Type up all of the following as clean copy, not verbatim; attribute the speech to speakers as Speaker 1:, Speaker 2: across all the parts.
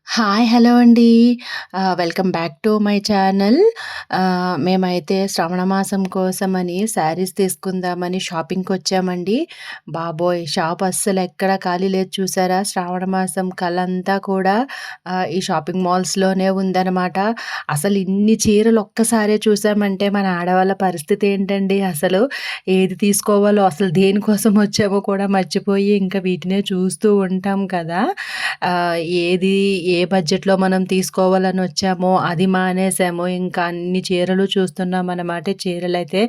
Speaker 1: Hi. Hello అండి. Welcome back to my channel. మేమైతే శ్రవణ మాసం కోసమని శారీస్ తీసుకుందామని షాపింగ్‌కొచ్చామండి. బాబోయ్! షాప్ అస్సలెక్కడ ఖాళీ లేదు చూసారా? శ్రావణ మాసం కళంతా కూడా ఈ షాపింగ్ మాల్స్‌లోనే ఉందనమాట. అసలు ఇన్ని చీరలు ఒక్కసారే చూసామంటే మన ఆడవాళ్ళ పరిస్థితి ఏంటండి అసలు? ఏది తీసుకోవాలో అసలు దేనికోసం వచ్చామో కూడా మర్చిపోయి ఇంకా వీటినే చూస్తూ ఉంటాం కదా! ఏది ఏ బడ్జెట్‌లో మనం తీసుకోవాలని వచ్చామో అది మానేసాము. ఇంకా అన్ని చీరలు చూస్తున్నామనమాట. చీరలైతే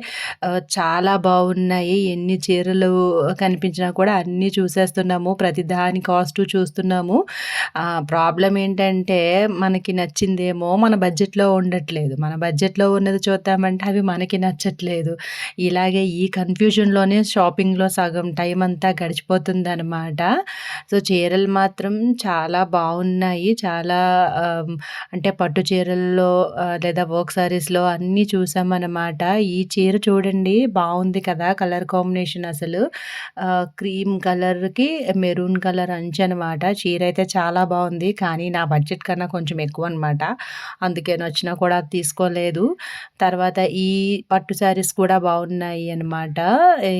Speaker 1: చాలా బావున్నాయి. ఎన్ని చీరలు కనిపించినా కూడా అన్నీ చూసేస్తున్నాము. ప్రతి దాని కాస్టు చూస్తున్నాము. ప్రాబ్లమ్ ఏంటంటే మనకి నచ్చిందేమో మన బడ్జెట్‌లో ఉండట్లేదు. మన బడ్జెట్‌లో ఉన్నది చూద్దామంటే అవి మనకి నచ్చట్లేదు. ఇలాగే ఈ కన్‌ఫ్యూజన్‌లోనే షాపింగ్‌లో సగం టైం అంతా గడిచిపోతుందనమాట. సో, చీరలు మాత్రం చాలా బావున్నాయి. చాలా అంటే పట్టు చీరల్లో లేదా వర్క్ సారీస్‌లో అన్నీ చూసామనమాట. ఈ చీర చూడండి బావుంది కదా! కలర్ కాంబినేషన్ అసలు. క్రీమ్ కలర్‌కి మెరూన్ కలర్ అంచనమాట. చీరైతే చాలా బావుంది. కానీ నా బడ్జెట్ కన్నా కొంచెం ఎక్కువనమాట. అందుకే నచ్చినా కూడా అది తీసుకోలేదు. తర్వాత ఈ పట్టు శారీస్ కూడా బావున్నాయి అనమాట.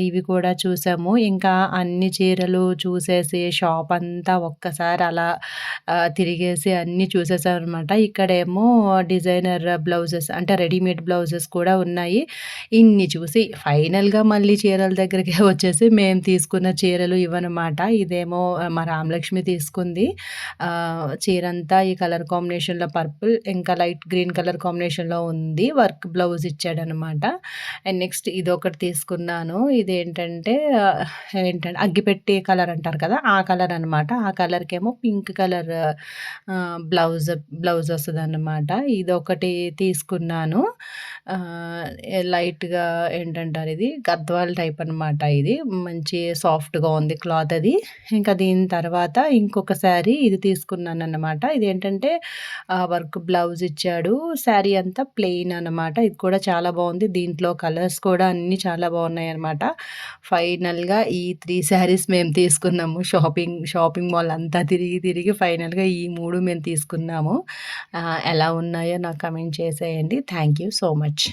Speaker 1: ఇవి కూడా చూసాము. ఇంకా అన్ని చీరలు చూసేసి షాపంతా ఒక్కసారి అలా తిరిగేసి అన్నీ చూసేసామనమాట. ఇక్కడేమో డిజైనర్ బ్లౌజెస్ అంటే రెడీమేడ్ బ్లౌజెస్ కూడా ఉన్నాయి. ఇన్ని చూసి ఫైనల్‌గా మళ్ళీ చీరల దగ్గరికే వచ్చేసి మేము తీసుకున్న చీరలు ఇవనమాట. ఇదేమో మా రామలక్ష్మి తీసుకుంది. చీరంతా ఈ కలర్ కాంబినేషన్‌లో పర్పుల్ ఇంకా లైట్ గ్రీన్ కలర్ కాంబినేషన్‌లో ఉంది. వర్క్ బ్లౌజ్ ఇచ్చాడనమాట. అండ్ నెక్స్ట్ ఇదొకటి తీసుకున్నాను. ఇదేంటంటే అగ్గిపెట్టె కలర్ అంటారు కదా! ఆ కలర్ అనమాట. ఆ కలర్‌కేమో పింక్ కలర్ బ్లౌజ్ వస్తదనమాట. ఇదొకటి తీసుకున్నాను. లైట్‌గా ఏంటంటారు ఇది గద్వాల్ టైప్ అనమాట ఇది. మంచి సాఫ్ట్‌గా ఉంది క్లాత్ అది. ఇంకా దీని తర్వాత ఇంకొక శారీ ఇది తీసుకున్నాననమాట. ఇదేంటంటే వర్క్ బ్లౌజ్ ఇచ్చాడు. శారీ అంతా ప్లెయిన్ అనమాట. ఇది కూడా చాలా బావుంది. దీంట్లో కలర్స్ కూడా అన్నీ చాలా బావున్నాయనమాట. ఫైనల్‌గా ఈ 3 శారీస్ మేము తీసుకున్నాము. షాపింగ్ మాల్ అంతా తిరిగి, తిరిగి ఫైనల్‌గా ఈ 3 మేము తీసుకున్నాము. ఎలా ఉన్నాయో నాకు కమెంట్ చేసేయండి. Thank you so much.